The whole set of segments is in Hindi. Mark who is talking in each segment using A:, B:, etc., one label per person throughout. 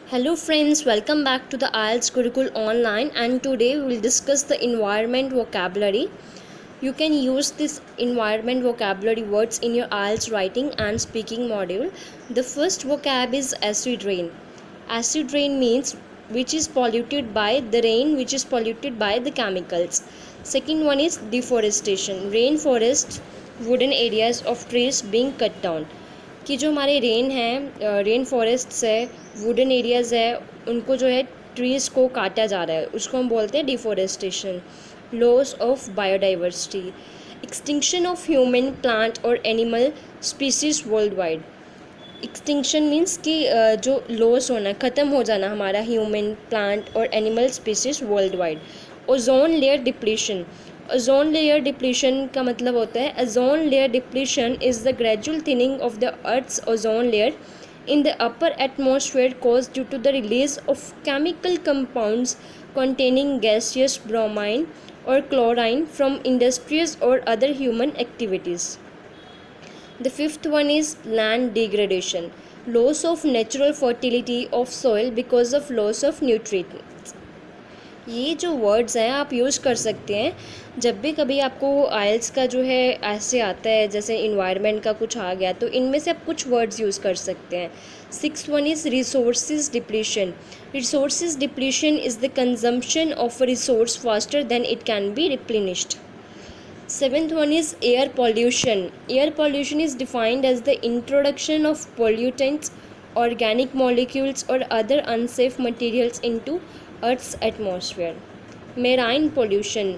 A: Hello friends, welcome back to the IELTS Curricle Online, and today we will discuss the environment vocabulary. You can use this environment vocabulary words in your IELTS writing and speaking module. The first vocab is acid rain. Acid rain means which is polluted by the rain, which is polluted by the chemicals. Second one is deforestation. Rainforest, wooden areas of trees being cut down. कि जो हमारे रेन फॉरेस्ट्स है, वुडन एरियाज़ है, उनको जो है ट्रीज़ को काटा जा रहा है, उसको हम बोलते हैं deforestation. Loss of biodiversity, extinction of human, plant और animal species world wide. Extinction means कि जो लॉस होना, ख़त्म हो जाना हमारा ह्यूमन, प्लांट और animal species world wide. Ozone layer depletion. Ozone layer depletion का मतलब होता है ozone layer depletion is the gradual thinning of the earth's ozone layer in the upper atmosphere caused due to the release of chemical compounds containing gaseous bromine or chlorine from industries or other human activities. The fifth one is land degradation, loss of natural fertility of soil because of loss of nutrients. ये जो वर्ड्स हैं आप यूज़ कर सकते हैं जब भी कभी आपको आइल्स का जो है ऐसे आता है, जैसे इन्वायरमेंट का कुछ आ गया तो इनमें से आप कुछ वर्ड्स यूज़ कर सकते हैं. Sixth one is resources depletion. Resources depletion is the consumption of a resource faster than it can be replenished. Seventh one is air pollution. Air pollution is defined as the introduction of pollutants, organic molecules or other unsafe materials into Earth's atmosphere. Marine pollution.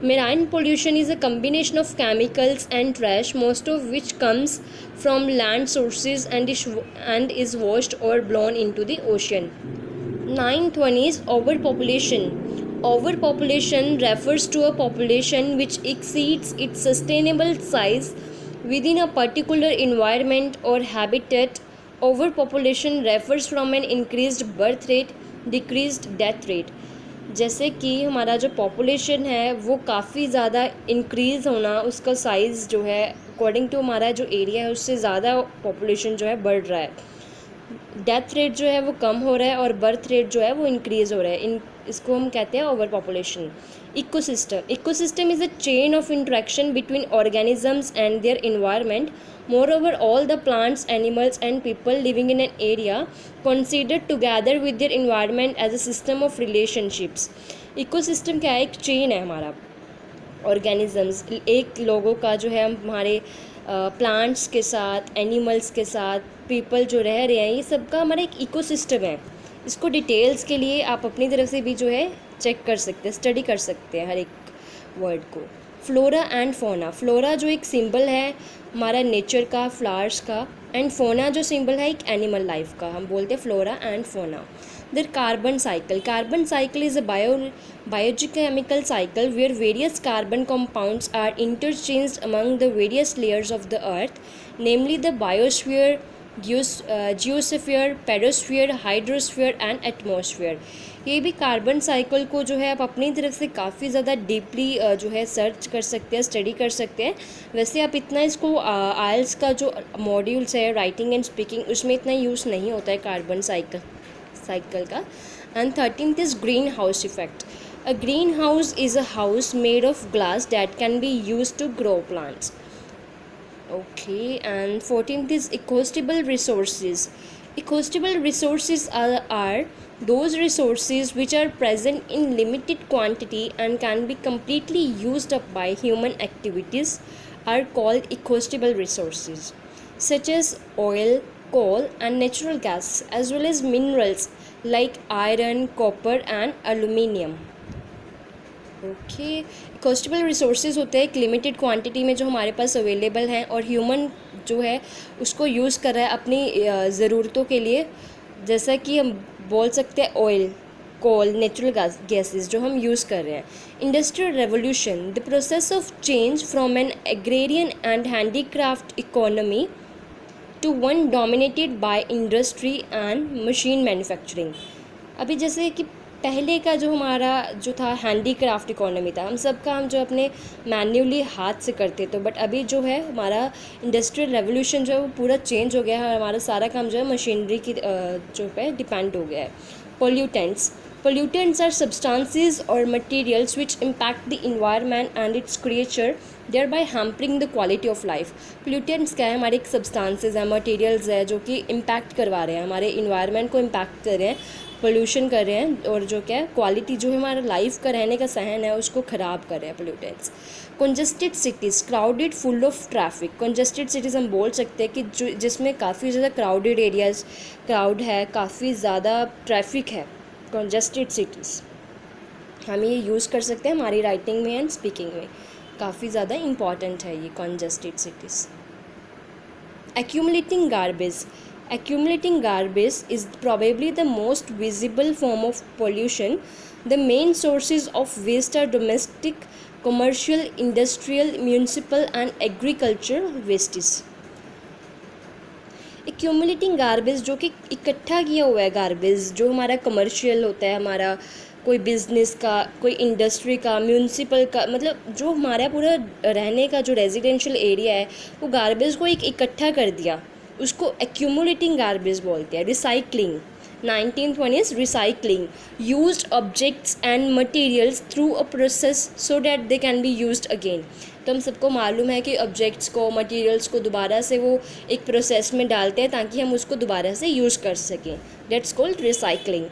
A: Marine pollution is a combination of chemicals and trash, most of which comes from land sources and is washed or blown into the ocean. Ninth one is overpopulation. Overpopulation refers to a population which exceeds its sustainable size within a particular environment or habitat. Overpopulation refers from an increased birth rate, decreased death rate. जैसे कि हमारा जो पॉपुलेशन है वो काफ़ी ज़्यादा इंक्रीज़ होना, उसका साइज़ जो है अकॉर्डिंग टू हमारा जो एरिया है उससे ज़्यादा पॉपुलेशन जो है बढ़ रहा है. डेथ रेट जो है वो कम हो रहा है और बर्थ रेट जो है वो इंक्रीज़ हो रहा है. इसको हम कहते हैं over population. Ecosystem is a chain of interaction between organisms and their environment. Moreover, all the plants, animals and people living in an area considered together with their environment as a system of relationships. Ecosystem क्या है? एक चेन है हमारा ऑर्गेनिजम्स, एक लोगों का जो है हमारे प्लांट्स के साथ, एनिमल्स के साथ, पीपल जो रह रहे हैं, ये सबका हमारा एक इकोसिस्टम है. इसको डिटेल्स के लिए आप अपनी तरफ से भी जो है चेक कर सकते हैं, स्टडी कर सकते हैं हर एक वर्ड को. फ्लोरा एंड फोना. फ्लोरा जो एक सिंबल है हमारा नेचर का, फ्लावर्स का, एंड फोना जो सिंबल है एक एनिमल लाइफ का, हम बोलते हैं flora and fauna. There carbon cycle. Carbon cycle is a biogeochemical cycle where various carbon compounds are interchanged among the various layers of the earth, namely the biosphere, geosphere, pedosphere, hydrosphere and atmosphere. ये भी कार्बन साइकिल को जो है आप अपनी तरफ से काफ़ी ज़्यादा डीपली जो है सर्च कर सकते हैं, स्टडी कर सकते हैं. वैसे आप इतना इसको आइल्स का जो मॉड्यूल्स है राइटिंग एंड स्पीकिंग उसमें इतना यूज़ नहीं होता है कार्बन साइकिल का. And 13th is green house effect. A greenhouse is a house made of glass that can be used to grow plants. Okay, and 14th is ecostable resources. Ecostable resources are those resources which are present in limited quantity and can be completely used up by human activities are called ecostable resources, such as oil, coal and natural gas, as well as minerals like iron, copper and aluminium. Okay, exhaustible resources होते हैं एक लिमिटेड क्वांटिटी में जो हमारे पास अवेलेबल हैं और ह्यूमन जो है उसको यूज़ कर रहा है अपनी ज़रूरतों के लिए. जैसा कि हम बोल सकते हैं ऑयल, कोल, नेचुरल गैसेस जो हम यूज़ कर रहे हैं. Industrial revolution. The process of change from an agrarian and handicraft economy to one dominated by industry and machine manufacturing. अभी जैसे कि पहले का जो हमारा जो था हैंडीक्राफ्ट इकोनॉमी था, हम सब काम जो अपने मैन्युअली हाथ से करते थे, बट अभी जो है हमारा इंडस्ट्रियल रेवोल्यूशन जो है वो पूरा चेंज हो गया है और हमारा सारा काम जो है मशीनरी की जो पे डिपेंड हो गया है। Pollutants are substances or materials which impact the environment and its creature, thereby hampering the quality of life. Pollutants क्या है, हमारे एक substances है, materials है जो कि impact करवा रहे हैं, हमारे environment को impact कर रहे हैं, पोल्यूशन कर रहे हैं, और जो क्या है क्वालिटी जो है हमारा लाइफ का रहने का सहन है उसको ख़राब कर रहे हैं pollutants. Congested cities, crowded, full of traffic. Congested cities हम बोल सकते हैं कि जो जिसमें काफ़ी ज़्यादा क्राउडेड एरियाज़, क्राउड है, काफ़ी ज़्यादा ट्रैफिक है, कंजेस्टेड सिटीज़ हम ये यूज़ कर सकते हैं हमारी राइटिंग में एंड स्पीकिंग में, काफ़ी ज़्यादा इम्पॉर्टेंट है ये congested cities. Accumulating garbage is probably the most visible form of pollution. The main sources of waste are domestic, commercial, industrial, municipal and agricultural wastes. Accumulating garbage जो कि इकट्ठा किया हुआ है गार्बेज, जो हमारा कमर्शियल होता है, हमारा कोई बिज़नेस का, कोई इंडस्ट्री का, म्यूनसिपल का, मतलब जो हमारा पूरा रहने का जो रेजिडेंशियल एरिया है वो गार्बेज को एक इकट्ठा कर दिया, उसको एक्यूमुलेटिंग गार्बेज बोलते हैं। Recycling, 19th one is recycling, used objects and materials through a process so that they can be used again. तो हम सबको मालूम है कि ऑब्जेक्ट्स को, मटेरियल्स को दोबारा से वो एक प्रोसेस में डालते हैं ताकि हम उसको दोबारा से यूज़ कर सकें, that's called recycling.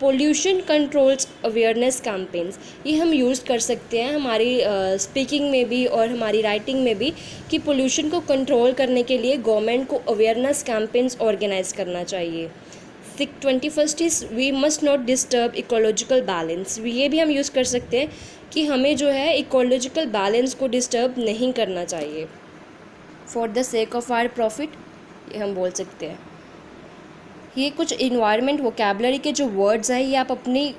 A: Pollution controls awareness campaigns, ये हम यूज़ कर सकते हैं हमारी स्पीकिंग में भी और हमारी राइटिंग में भी, कि पोल्यूशन को कंट्रोल करने के लिए गवर्नमेंट को अवेयरनेस कैंपेन्स ऑर्गेनाइज करना चाहिए। 21st is we must not disturb ecological balance, ये भी हम यूज़ कर सकते हैं कि हमें जो है इकोलॉजिकल बैलेंस को डिस्टर्ब नहीं करना चाहिए for the sake of our profit, ये हम बोल सकते हैं। ये कुछ इन्वायरमेंट वोकैबुलरी के जो वर्ड्स हैं ये आप अपनी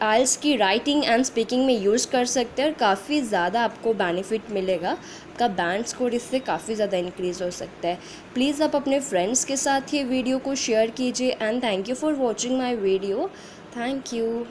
A: आइल्स की राइटिंग एंड स्पीकिंग में यूज़ कर सकते हैं और काफ़ी ज़्यादा आपको बेनिफिट मिलेगा, आपका बैंड स्कोर इससे काफ़ी ज़्यादा इंक्रीज़ हो सकता है। प्लीज़ आप अपने फ्रेंड्स के साथ ये वीडियो को शेयर कीजिए and thank you for watching my video. Thank you.